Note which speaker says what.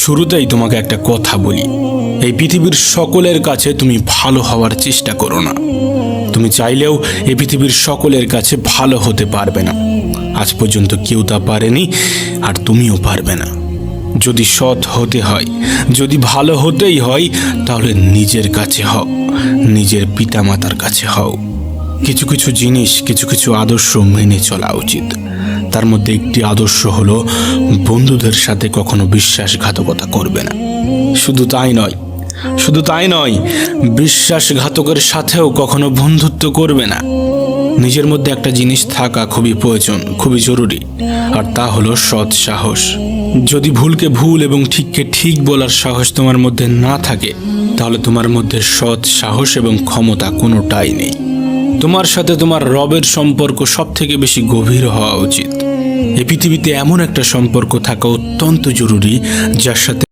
Speaker 1: শুরুতেই তোমাকে একটা কথা বলি, এই পৃথিবীর সকলের কাছে তুমি ভালো হওয়ার চেষ্টা করো না। তুমি চাইলেও এই পৃথিবীর সকলের কাছে ভালো হতে পারবে না। আজ পর্যন্ত কেউ তা পারেনি, আর তুমিও পারবে না। যদি সৎ হতে হয়, যদি ভালো হতেই হয়, তাহলে নিজের কাছে হও, নিজের পিতামাতার কাছে হও। কিছু কিছু জিনিস, কিছু কিছু আদর্শ মেনে চলা উচিত। তার মধ্যে একটি আদর্শ হলো বন্ধুদের সাথে কখনো বিশ্বাসঘাতকতা করবে না। শুধু তাই নয়, বিশ্বাসঘাতকের সাথেও কখনো বন্ধুত্ব করবে না। নিজের মধ্যে একটা জিনিস থাকা খুবই প্রয়োজন, খুবই জরুরি, আর তা হলো সৎ সাহস। যদি ভুলকে ভুল এবং ঠিককে ঠিক বলার সাহস তোমার মধ্যে না থাকে, তাহলে তোমার মধ্যে সৎ সাহস এবং ক্ষমতা কোনোটাই নেই। তোমার সাথে তোমার রবের সম্পর্ক সব থেকে বেশি গভীর হওয়া উচিত। এই পৃথিবীতে এমন একটা সম্পর্ক থাকা অত্যন্ত জরুরি, যার সাথে